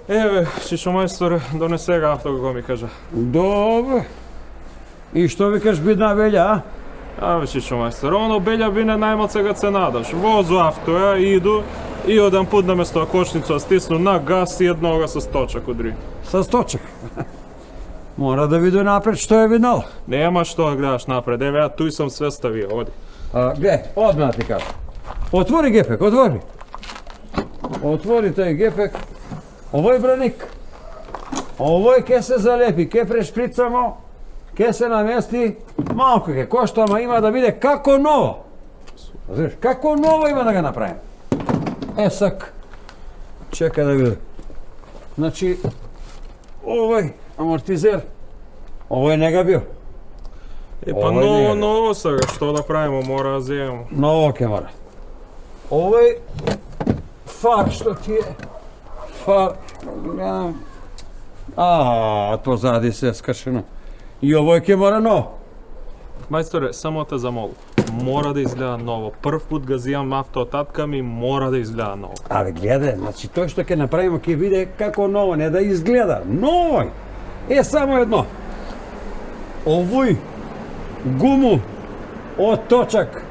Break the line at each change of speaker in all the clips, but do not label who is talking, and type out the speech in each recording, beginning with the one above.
Еве, Шишо мајсторе, донесе га авто како ми кажа.
Добро. И што викаш бидна Белја, а?
Аве, Шишо мајсторе, оно Белја бине најмал сега се надаш. Возу авто, иду и оден пут наместо кочница стисну на газ и еднога со сточак удри.
Со сточак. Мора да види напред што е виднало.
Нема што да гледаш напред, еве ја туј сам све ставио, оди.
Глед, одмah ти кажа. Отвори гепек, отвори. Отвори тај гепек. Овој браник. Овој ке се залепи, ке прешприцамо, ке се намести, малку ке кошта, ама има да биде како ново. Знаеш, како ново има да го направим. Сак, чекај да види. Значи, овој амортизер, овој не га бил.
Па ново сега, што да правимо, мора да земемо.
Ново ке мора. Овој фар што ти е, фар, позади се скашено. И овој ке мора ново.
Мајсторе, само те замолу. Мора да изгледа ново. Прв пут га зијам авто од татка ми, мора да изгледа ново.
Абе, гледај, значи тој што ќе направиме ќе биде како ново, не да изгледа. Новој! Само едно. Овој гуму од точак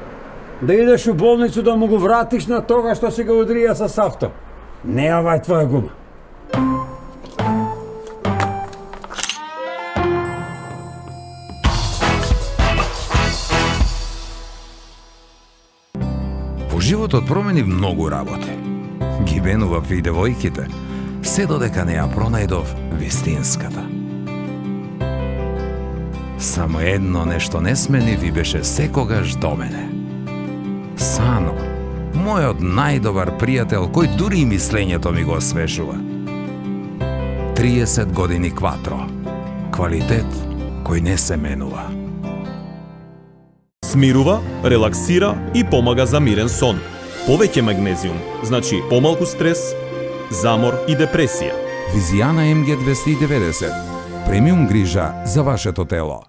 да идеш у болницу да му го вратиш на тога што си го удрија с авто. Не овај твоја гума.
Во животот промени многу работи. Ги бенував и девојките, се додека не ја пронајдов вистинската. Само едно нешто не смени ви беше секогаш до мене. Сано, мојот најдобар пријател, кој дури и мислењето ми го освежува. 30 години Кватро. Квалитет кој не се менува.
Смирува, релаксира и помага за мирен сон. Повеќе магнезиум, значи помалку стрес, замор и депресија.
Визијана МГ 290. Премиум грижа за вашето тело.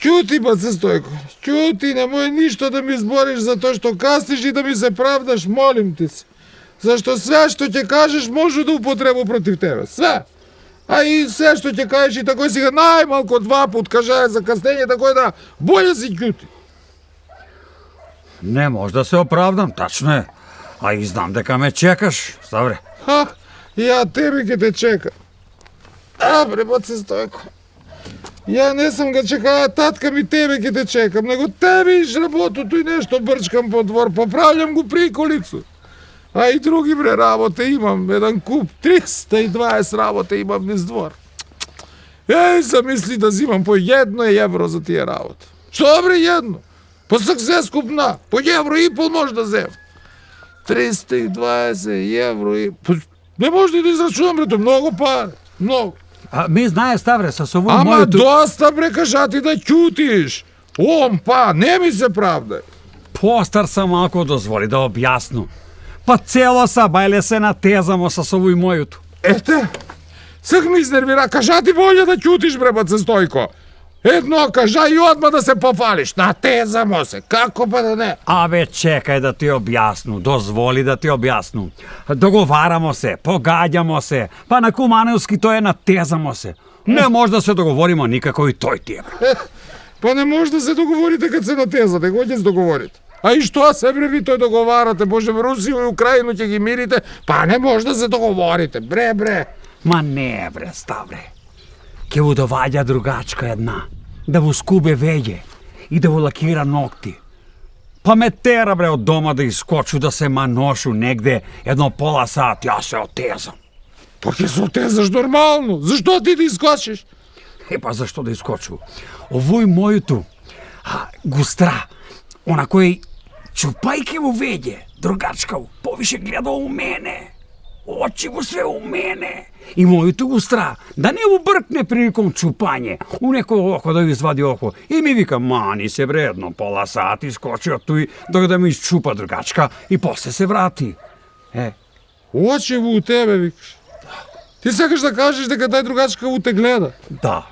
Ќути, баце Стојко, ќути, немој ништо да ми збориш за тоа што кастиш и да ми се правдаш, молим ти се. Зашто све што ќе кажеш може да употребу против тебе, све. А и све што ќе кажеш и такој си га најмалку 2 пут кажаја за кастење, такој да боле си ќути.
Не може да се оправдам, тачно е. А и знам дека ме чекаш, ставре.
Ја тебе ќе те чекам. Абре, баце Стојко. Ја не сам га чекаја татка ми, тебе ќе те чекам, него тебе иш работото и нешто брчкам по двор, поправljam го приколицу. А и други бре работа имам, еден куп, 320 работа имам низ двор. Замисли да зимам по 1 евро за тие работа. Што бре едно? По се скупна, по 1,5 евро може да земам. 320 евро и... Не може да израчувам, бре, тоа многу пари, многу.
Ми знае, ставре, со овој
Ама
мојот...
доста, бре, кажати да ќутиш. Не ми се правдај.
Постар сам малку дозволи да објасну. Па цело сабајле се натезамо со овој мојот.
Ете, сак ми изнервира, кажати болje да ќутиш, бре, баце Стојко. Едно кажа и одма да се пофалиш. Натезамо се, како па да не?
Абе, чекај да ти објасну, дозволи да ти објасну. Договарамо се, погаѓамо се, па на куманевски тоа е натезамо се. Не може да се договоримо никако и тој ти е.
Па не може да се договорите кад се натезате, кој ќе се договорите? А и што се бре ви тој договарате? Може в Русија и Украину ќе ги мирите? Па не може да се договорите, бре.
Ма не, бре, ставре. ке му доваѓа другачка една, да му скубе веќе и да му лакира ногти. Па ме тера бре од дома да искочу да се маношу негде едно пола сат, ја се отезам.
Па ќе се отезаш нормално. Зашто ти да искочиш?
Па зашто да искочу? Овој мојуту густра, она кој чупајке му веќе, другачка повише гледа у мене. Очи му све у мене. И мојуту густра, да не му бркне приликом чупање, у некој око да извади око. И ми вика, мани се бре, едно пола сат искочи од туј, да ми изчупа другачка и после се врати.
Очи му у тебе, викаш. Ти сакаш да кажеш дека тај другачка у те гледа?
Да.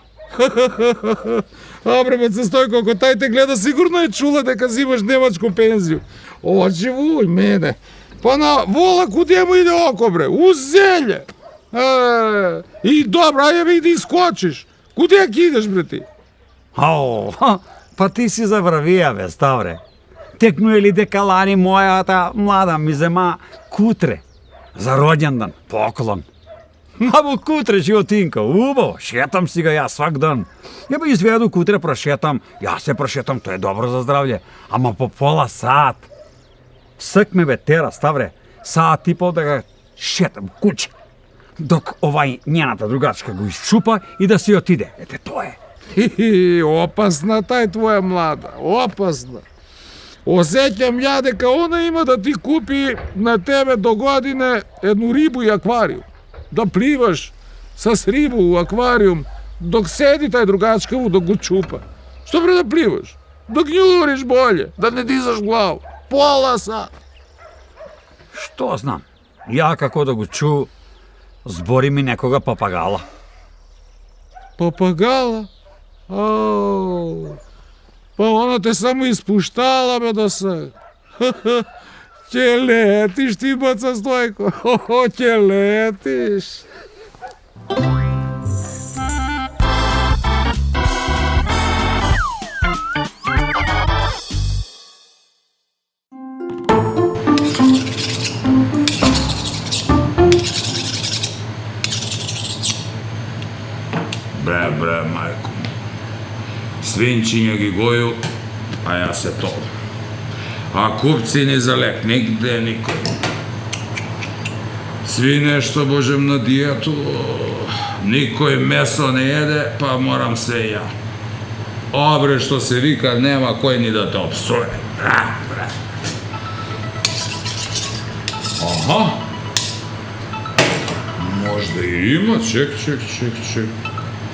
Абре, бе, Стојко, ако тај те гледа, сигурно е чула дека зимаш немачку пензiju. Очи му у мене. Па на вола куде му иде око, бре? У зеле. И добро, ајде бе, да искочиш. Куде ќе идеш, бре, ти?
Ау, па ти си заврвија, бе, Ставре. Текну е ли дека лани мојата млада ми зема кутре за роѓендан, поклон. Або кутре, животинка, убаво, шетам си ga ја свак дан. Ја бе изведу кутре, прошетам, ја се прошетам, тоа е добро за здравје, ама по пола сат. Сак ме бе тера, Ставре, саат и пол да ga шетам куќа, док овај нjeната другачка го изчупа и да си отиде. Ете, тоа е.
Опасна тај твоја млада, опасна. Осеќам ја дека она има да ти купи на тебе до година едну рибу и аквариум. Да пливаш с рибу у аквариум, док седи тај другачка му да го чупа. Што бре да пливаш? Да гњуриш болje, да не дизаш главу. Пола сат.
Што знам, ја како да го чу, збори ми некога папагала.
Папагала? Ау. Па она те само испуштала, бе, до се. Ќе летиш ти, баца Стојко. Ќе летиш.
Бре, мајко. Свинчиња ги гоју, а ја се тол. А купци ни за лек, нигде никој. Сви нешто божем на диету, никој месо не еде, па морам се ја. Обре, што се вика, нема кој ни да те обсуе. Бре. Аха. Можда и има, чек.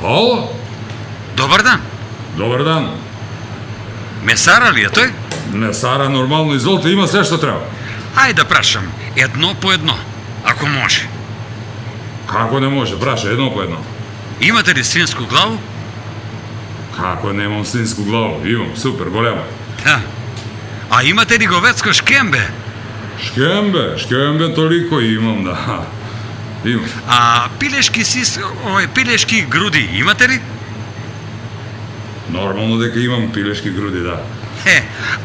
Ало?
Добар дан.
Добар дан.
Месара ли е тој?
Месара, нормално, изволте, има се што треба.
Ајде да прашам, едно по едно, ако може.
Како не може, праша, едно по едно.
Имате ли свинску главу?
Како немам свинску главу? Имам, супер, голема.
Да. А имате ли говецко шкембе?
Шкембе толико имам, да. Имам.
А пилешки груди имате ли?
Нормално дека имам пилешки груди, да.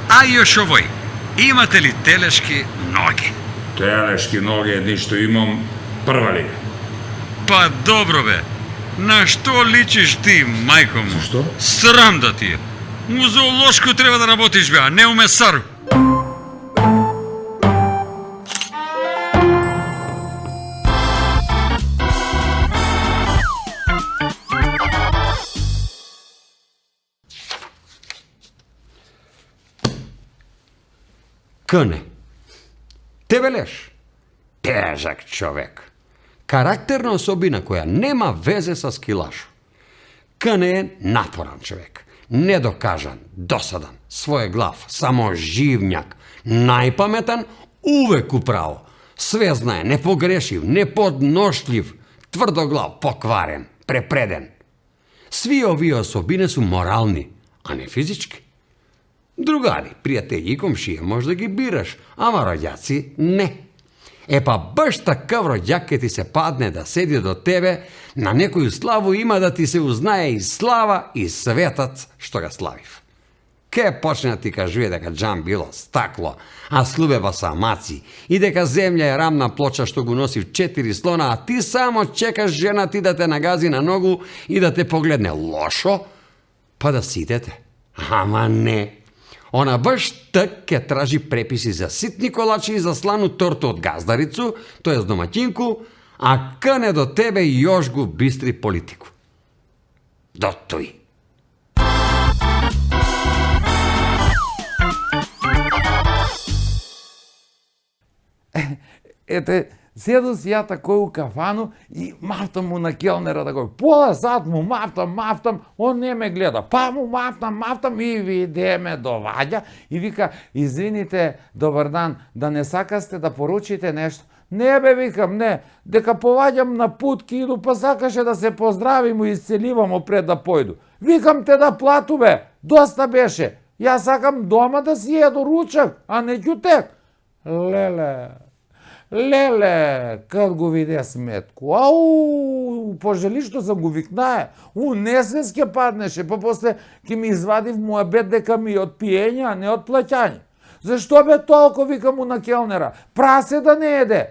А још овој, имате ли телешки ноги?
Телешки ноги, ништо имам, прва лига.
Па добро бе, на што личиш ти, мајко му?
Зашто?
Срам да ти е. У зоолошко треба да работиш бе, а не у месару.
Кне. Тебелеш. Тежак човек. Карактерна особина која нема везе со скилашо. Кне е напоран човек. Недокажан, досадан, своеглав, саможивњак, најпаметан, увек управо. Све знае, непогрешив, неподношлив, тврдоглав, покварен, препреден. Сви овие особини су морални, а не физички. Другари, пријатели и комшија може да ги бираш, ама роѓаци не. Па баш такав роѓак ке ти се падне да седи до тебе, на некоju славу има да ти се узнае и слава и светац што ga славив. Ке почне да ти кажува дека џам било стакло, а слубева са маци, и дека земја е рамна плоча што го носи 4 слона, а ти само чекаш жена ти да те нагази на ногу и да те погледне лошо, па да си идете. Ама не. Она баш так ке тражи преписи за ситни колачи и за слану торту од газдарицу, тоест домаќинку, а кане до тебе још го бистри политику. До тој.
Ете, седо си ја такој у кафану и мафтам му на келнера такој. Пола сат му мафтам, он не ме гледа. Па му мафтам и видеме доваѓа и вика, извините, добар дан, да не сакасте да поручите нешто? Не бе, викам, не, дека поваѓам на пут ки иду, па сакаше да се поздравимо и исцеливамо пред да појду. Викам те да плату бе, доста беше. Јас сакам дома да си еду ручак, а не ѓутек. Леле, кад го виде сметку, ау, пожели што съм го викнае, несвес ке паднеше, па после ке ми извади в муабет дека ми од пиење, а не од плаќање. Зашто бе толку, викам му на келнера, прасе да не еде.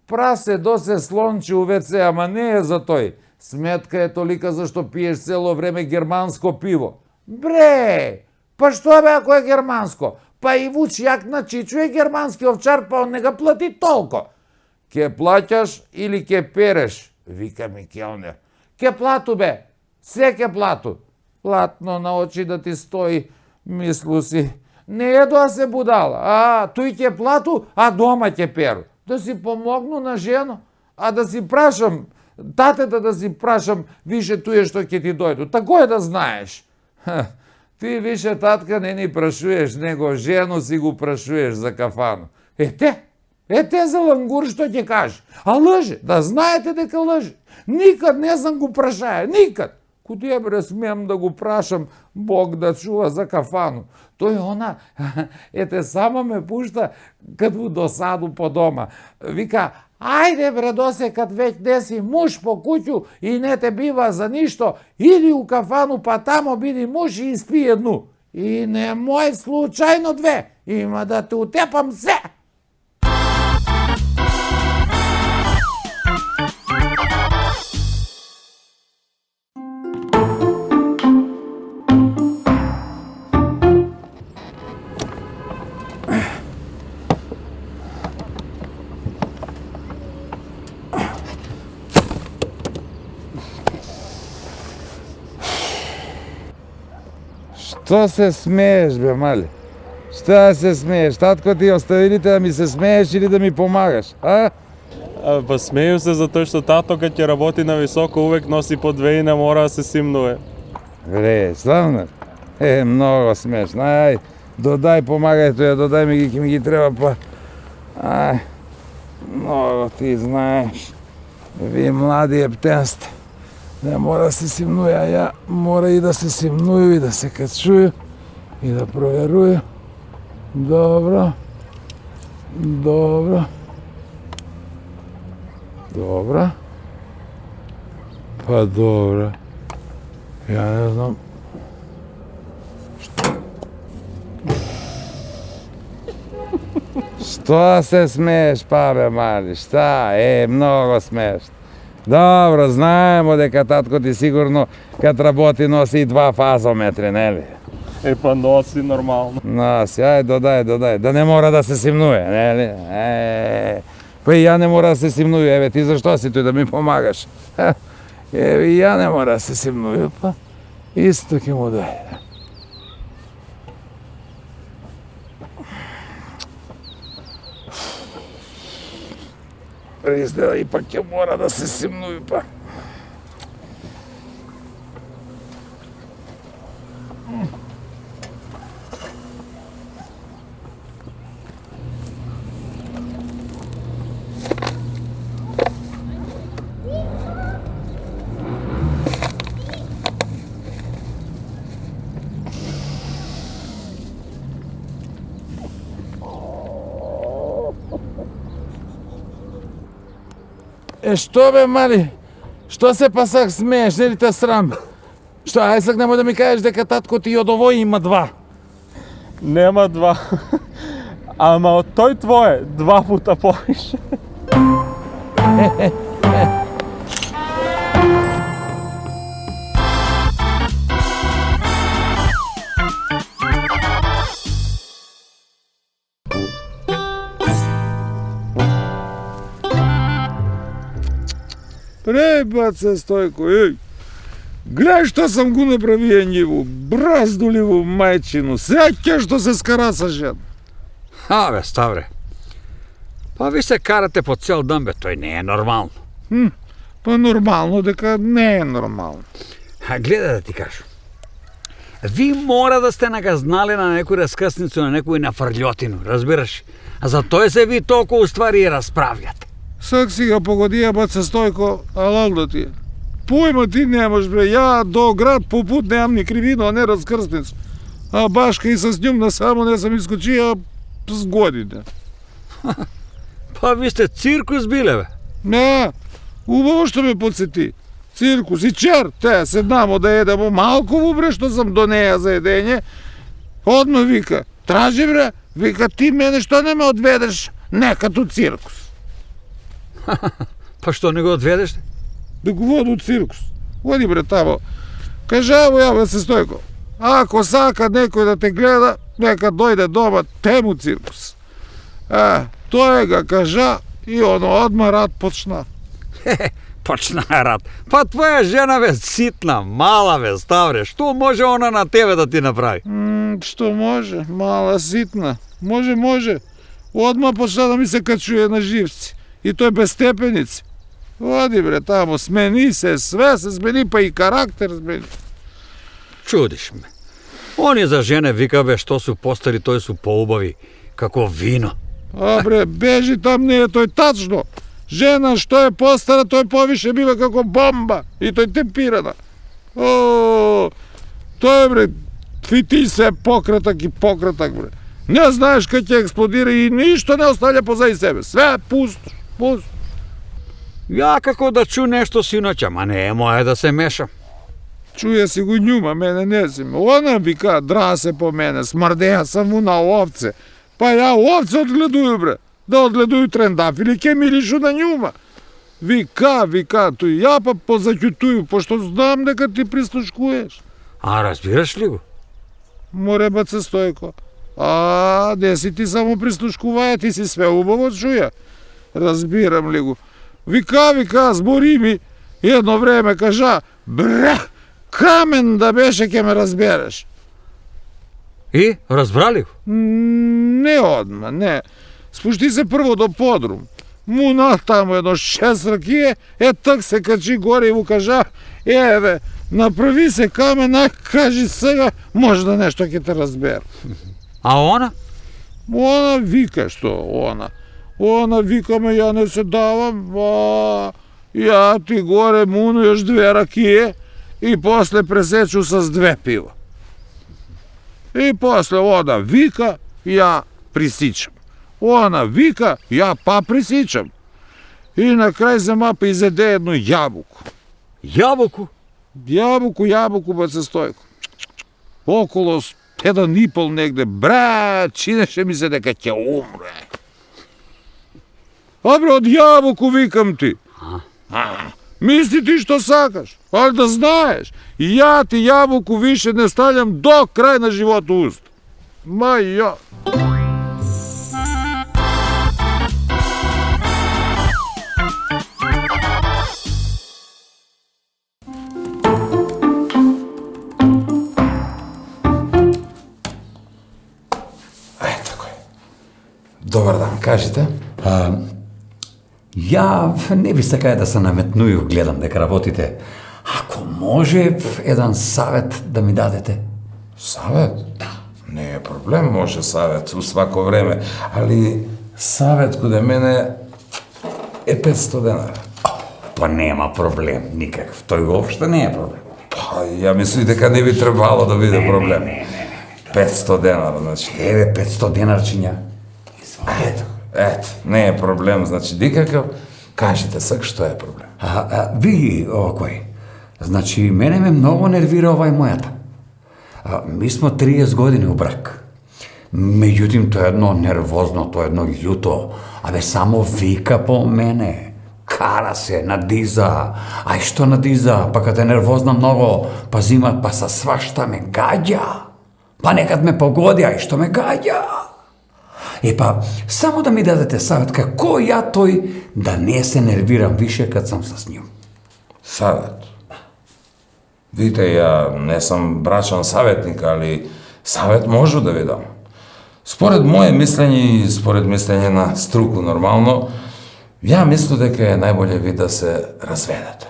Прасе досе слонче у ВЦ, ама не е за тој. Сметка е толика зашто пиеш цело време германско пиво. Бре, па што бе ако е германско? Па и Вучјак на Чичу е германски овчар, па он не га плати толко. Ке плаќаш или ке переш? Вика ми келнер. Ке плату бе, се ке плату. Платно на очи да ти стои, мислу си. Не е да се будала, тој ке плату, а дома ке перу. Да си помогну на жено, а да си прашам, татета да си прашам, више туе што ќе ти дојду. Тако е да знаеш. Ти више татка не ни прашуеш, него жену си го прашуеш за кафану. Ете за лангур што ќе каже. А лъже, да знаете дека лъже. Никад не сам го прашаја, никад. Куди бре смеам да го прашам, Бог да чува за кафану. Тој она, ете сама ме пушта кад му досаду по дома. Вика, ајде бре досекад веќе не си муж по куќу и не те бива за ништо, иди у кафану па тамо биди муж и испи едну. И немој случајно две, има да те утепам се. Што се смееш, бе, мали? Šta se smeješ? Tatko ti ostavili te da mi se smeješ ili da mi pomagaš, a?
Па смеju се затоа што тато кога ќе работи на високо увек носи по две и не мора да се симнуе.
Вре, славно. Много смешно. Ај, додај, помагај тој, додај ми ги, ки ми ги треба, па... Ај, много ти знаеш. Ви млади ептенсте. Не мора да се симнуе, а ја мора и да се симнуju и да се качуju и да проверуju. Dobro. Dobro. Dobro. Pa dobro. Ja ne znam. Što se smeješ, pabe mali? Šta? Mnogo smešno. Dobro, znajemo дека татко ти сигурно kad работи носи и 2 фазометри, нели?
Па носи нормално.
Носи, ај, додај, да не мора да се симнуе, нели? Па и ја не мора да се симнуju, еве ти зашто си тој да ми помагаш? Еве и ја не мора да се симнуju, па исто ќе му дај. Изгледа ипак ќе мора да се симнуju, па. Што бе, мали? Што се па сак смееш, нели те срам? Што, ај сак немој да ми кажеш дека татко ти од овој има 2.
Нема два. Ама од тој твое 2 пута повише.
Пребаце, Стојко, еј! Гледај што сам го направија ниву, браздуливу мајчину, сеќа што се скара со жен.
Абе, Ставре, па ви се карате по цел ден, бе, тој не е нормално.
Па нормално дека не е нормално.
А гледа да ти кажу. Ви мора да сте нагазнале на некој раскрсницу, на некој нафрлјотину, разбираш? А за тој се ви толку уствари и расправljate.
Сак си ga погодија, баце, Стојко, алал да ти е. Појма ти немаш, бре, ја до град по пут немам ни кривина, а не раскрсницу. А башка и с njom само не сам искочија с година.
Па ви сте циркус биле, бе.
Не, убаво што ме подсети. Циркус и чер, те, седнамо да едемо малкову, бре, што сам до неја за едење. Одма вика, тражи, бре, вика, ти мене што не ме одведеш некаду циркус.
Па што не го одведеш?
Да го води у циркус. Води, бре, тамо. Кажаво ја, бе, се Стојко, ако сака некој да те гледа, нека дојде дома, тему циркус. Тој га кажа и оно одма рад почна.
Почна рад. Па твоја жена, бе, ситна, мала, бе, Ставре. Што може она на тебе да ти направи?
Што може, мала, ситна. Може. Одма почна да ми се качуе на живци. И тој без степеници. Води, бре, тамо, смени се, све се смени, па и карактер смени.
Чудиш ме. Они за жене вика, бе, што су постари, тој су поубави, како вино.
Бре, бежи, там не е тој тачно. Жена што е постара, тој повише бива како бомба и тој темпирана. Тој, бре, фити се пократак и пократак, бре. Не знаеш кај ќе експлодира и ништо не оставља позади себе. Све пусто.
Ја како да чу нешто синоќа, ма не е моје да се мешам.
Чуја си го њума, мене не си ме. Она вика, дра се по мене, смрдеја сам му на овце. Па ја овце одгледуju, бре. Да одгледуju трендафили, ке миришу на њума. Вика, тој ја па позаќутуju, пошто знам дека ти прислушкуеш.
А разбираш ли го?
Море, баце, Стојко. Не си ти само прислушкуваја, ти си све убаво чуја. Разбирам ли го. Вика, збори ми. Едно време кажа, бре, камен да беше ке ме разбереш.
И, разбрали го?
Не одма, не. Спушти се прво до подрум. Му натамо едно 6 ракije, так се качи горе и му кажа, еве, направи се камен, кажи сега, можда нешто ќе те разбера.
А она?
Она вика, што она? Она вика ме, ја не се давам, ја ти горе муну још 2 ракije и после пресечу с 2 пива. И после она вика, ја присичам. Она вика, ја па присичам. И на крај зема па изеде едно јабуко.
Јабуку?
Јабуку, баце, Стојко. Около 1,5 негде, бре, чинеше ми се дека ќе умре. Бре, од јабуку викам ти. Мисли ти што сакаш, ali да знаеш, ја ти јабуку више не ставljam до крај на живот у уста. Ма ја.
Добар дан, кажете. Ја не би сакаја да се наметнуju, гледам дека работите. Ако може, еден савет да ми дадете.
Савет? Да. Не е проблем, може савет у свако време, али савет каде мене е 500 денара.
Па нема проблем, никакв. Тој воопшто не е проблем.
Па, ја мислам дека не би требало да биде проблем. 500 денара, значи.
Еве, 500 денарчиња.
Ето, не е проблем, значи никакав. Кажете сак, што е проблем?
Ви, окој. Значи, мене ме многу нервира овај мојата. Ми смо 30 години у брак.
Меѓутим, тоа е едно нервозно, тоа е едно љуто. Абе, само вика по мене. Кара се, надиза. Ај што надиза? Па кад е нервозна многу, па зима, па са свашта ме гаѓа. Па некад ме погоди, ај што ме гаѓа. Па, само да ми дадете савет како ја тој да не се нервирам више кад сам с ним.
Савет. Видите, ја не сам брачен саветник, али савет можу да ви дам. Според моje мислење и според мислење на струку нормално, ја мислам дека е најболje ви да се разведете.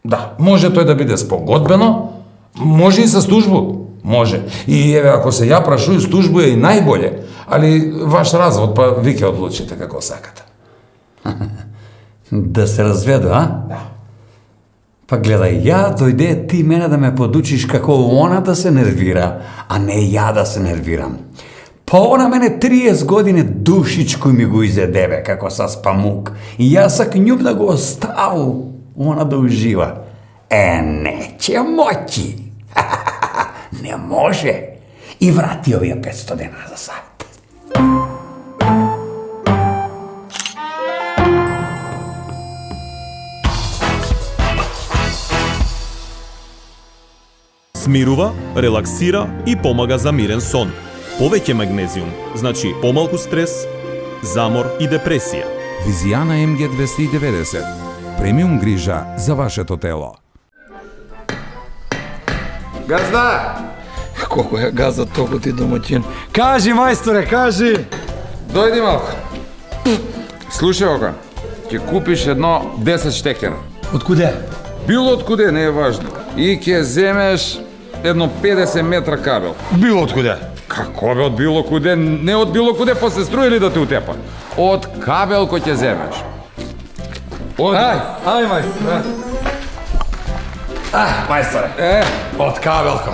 Да, може тој да биде спогодбено, може и со тужбу, може. И еве, ако се ја прашуju с тужбу е и најболje, али ваш развод, па ви ќе одлучите како сакате.
Да се разведу, а?
Да.
Па гледај, ја дојде ти мене да ме подучиш како она да се нервира, а не ја да се нервирам. Па она мене 30 години душичко ми го изедебе како с памук и јас сак њуб да го оставу, она да ужива. Неće moći. Не може. И врати овие 500 денара за савет.
Смирува, релаксира и помага за мирен сон. Повеќе магнезиум, значи помалку стрес, замор и депресија.
Визијана МГ 290. Премиум грижа за вашето тело.
Газда!
Колко е газа толку ти домаќин? Кажи, мајсторе, кажи!
Дојди малку. Слушај ока, ќе купиш едно 10 штекера.
Од куде?
Било од куде, не е важно. И ќе земеш едно 50 метра кабел.
Било од куде?
Како бе од било куде? Не од било куде, па се струи ли да те утепа? Од кабел кој ќе земеш. Од...
Ај, мајсторе.
Мајсторе.
Од кабелко.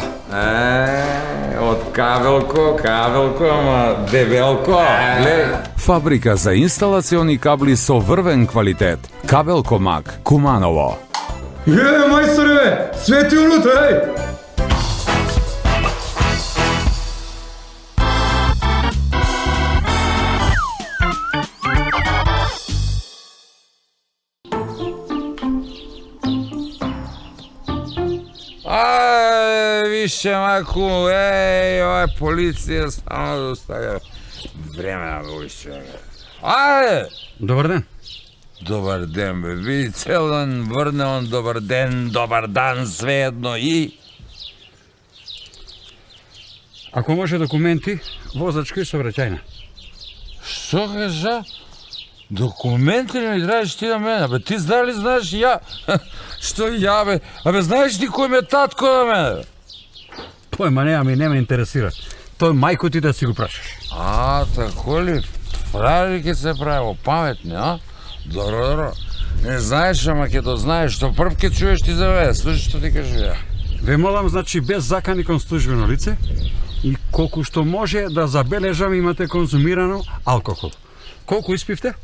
Од кабелко, ама дебелко. Глеј.
Фабрика за инсталациони кабли со врвен квалитет. Кабелко Мак, Куманово.
Мајсторе, бе! Свети унутра, ај!
Више, маку, ова е полиција, само да оставя време на вуише. Ајде!
Добар ден.
Добар ден, бе. Ви цел ден врнеон, добар ден, добар дан, svejedno и...
Ако може документи, возачка и сообраќајна.
Што кажа? Документи не ми траеш ти на мене, бе. Ти дали знаеш ја? Што ја, бе? Абе, знаеш ти кој ме татко на мене, бе?
Појма не ме интересира. Тој мајко ти да си го прашаш.
Тако ли? Прави ке се правило, паметни, а? Добро. Не знаеш, ама ке то знаеш, што прв ке чуеш ти заведе, слушай што ти кажу ја.
Ве молам, значи, без закани кон службено лице и колку што може да забележам имате конзумирано алкохол. Колку испивте?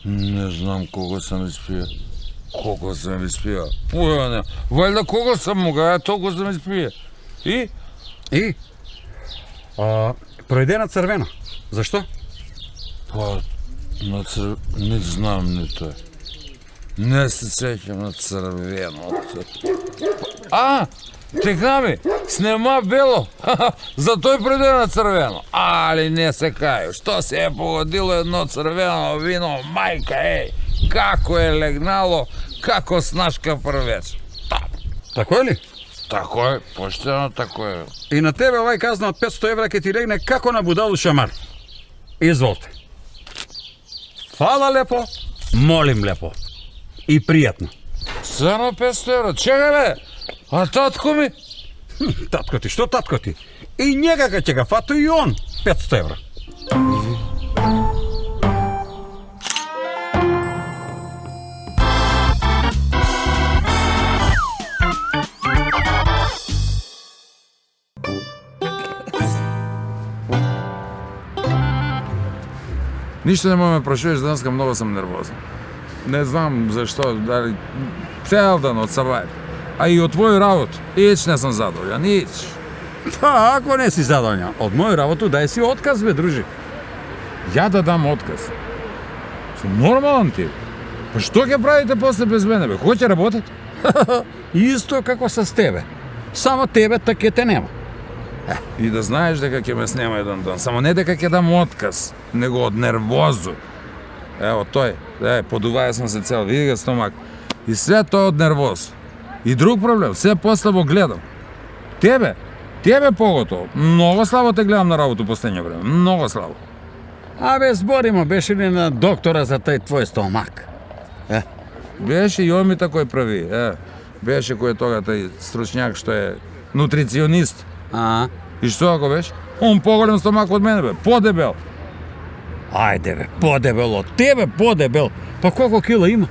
Не знам колко сам испија. Колко сам испија? Поја не. Вајда колко сам мога, толку сам испија. И?
Пројде на црвено. Зашто?
Па, не знам ни тој. Не се сеќам на црвено. Текнами, снема бело. За тој пројде на црвено. Али не се кај. Што се е погодило едно црвено вино, мајка, како е легнало, како снашка првеч.
Тако е ли?
Тако е, поштено тако е.
И на тебе овај казна од 500 евра ке ти легне како на будалу шамар. Изволте. Фала лепо, молим лепо. И пријатно.
Само 500 евра, чека бе! А татко ми?
Татко ти, што татко ти? И njega ќе ga фато и он 500 евра.
Ништо не ме прашуваш, денеска многу сам нервозен. Не знам зашто, дали цел ден од сабајот. А и од твој работ, ич не сум задоволен, ич.
Па, ако не си задоволен од моја работа, дај си отказ, бе, дружи.
Ја да дам отказ. Сум нормален ти. Па што ќе правите после без мене, бе? Кој ќе работат?
Исто како с тебе. Само тебе така те нема.
И да знаеш дека ќе ме снема еден ден. Само не дека ќе дам отказ, него од нервозу. Ево тој, подуваја сам се цел, види га стомак. И све тоа од нервоз. И друг проблем, се послабо гледам. Тебе поготово. Многу слабо те гледам на работу последње време. Многу слабо.
Абе, зборимо, беше ли на доктора за тај твој стомак?
Беше и Омита кој прави. Беше кој е тога тај стручњак што е нутриционист.
А?
И што ако беше? Он поголем стомак од мене, бе. Подебел.
Ајде, бе, подебел од тебе, подебел. Па колку кила има?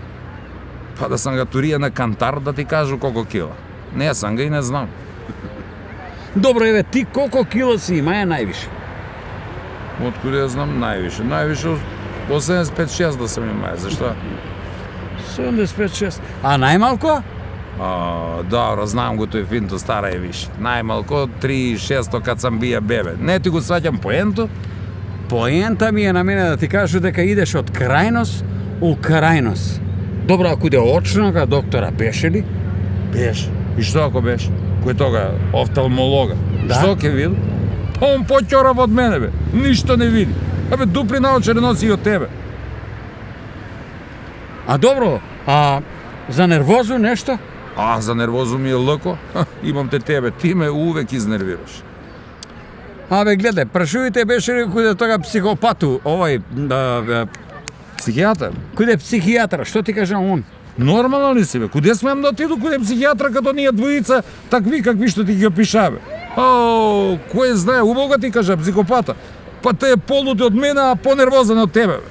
Па да сам га турија на кантар да ти кажу колку кила. Не сам га и не знам.
Добро, еве, ти колку кила си има највише?
Откуди ја знам највише? Највише 85-6 да се ми маја. Зашто?
75-6. А најмалко?
Добро, знам го тој финто, стара е више. Најмалко 3-6 кад сам бија бебе. Не ти го сваќам поенто?
Поента ми е на мене да ти кажу дека идеш од крајност у крајност. Добро, ако иде очнога доктора, беше ли?
Беше. И што ако беше? Кој тога офталмолога?
Да.
Што ќе види? Па он поќорав од мене, бе. Ништо не види. Абе, дупли наочари носи и од тебе.
А добро, а за нервозу нешто?
За нервозу ми е лако. Имам те тебе. Ти ме увек изнервираш.
Абе, гледај, прашувате беше ли кој тога психопату,
Психијатар?
кој психијатар, што ти кажа он?
Нормално ли си, бе? Куде смеам да отиду куде психијатра като ние двојица, такви какви што ти ги опишаве? Кој знае, убаво ти кажа психопата. Па те е полнути од мене, а понервозен од тебе, бе.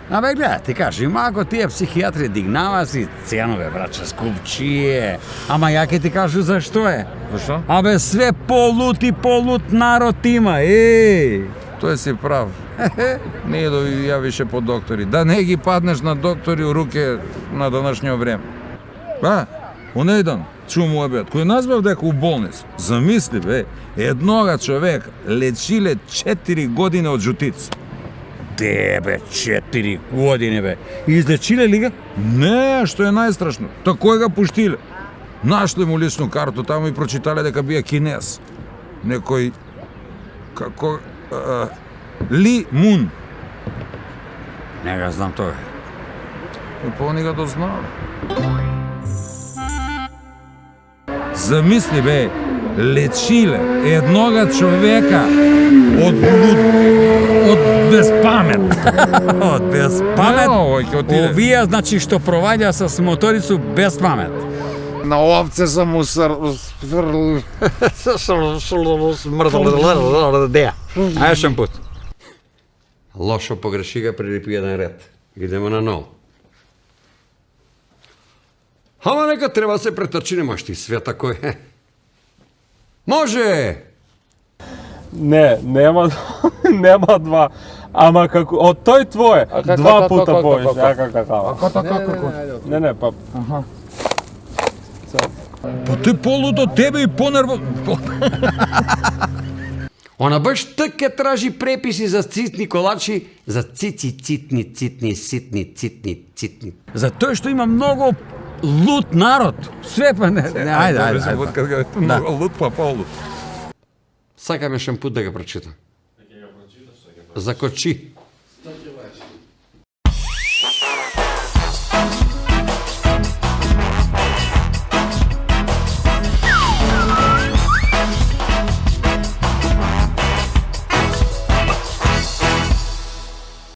Абе, гледа, ти кажи, ако тие психијатри дигнава си ценове, браче, скупчие. Ама ја ќе ти кажу зашто е.
Зашто?
Абе, све полут народ има,
Тој си прав. Не иду ја више по доктори. Да не ги паднеш на доктори у руке на данашњо време. Унејдан, чуму обед, кој назбав дека у болница. Замисли, бе, еднога човека лечиле 4 години од жутица.
Тебе, 4 години, бе. Излечиле ли га?
Не, што е најстрашно. Кој га пуштиле? Нашли му личну карту, таму и прочитале дека бија кинез. Некој... Како... Ли Мун.
Не га знам тоа.
И па они га дознали. Замисли, бе, лечиле еднога човека од безпамет.
Од безпамет?
Овој ќе отиде.
Овие, значи, што проваѓа с моторицу без памет.
На овце сам му
Ајде шампут.
Лошо погреши га прилипи еден ред. Идемо на нол. Ама нека треба се претачи, немаш ти света кој. Може!
Не, нема два. Ама како од тој твое, два пута повеќе. Како? Не, па.
Па ти полут од тебе и понерво...
Она баш така тражи преписи за цитни колачи, за цитни, цитни.
За тој што има многу лут народ. Све па не. Ајде.
Много лут па полут.
Сакаме шампут да го прочитам. За кочи.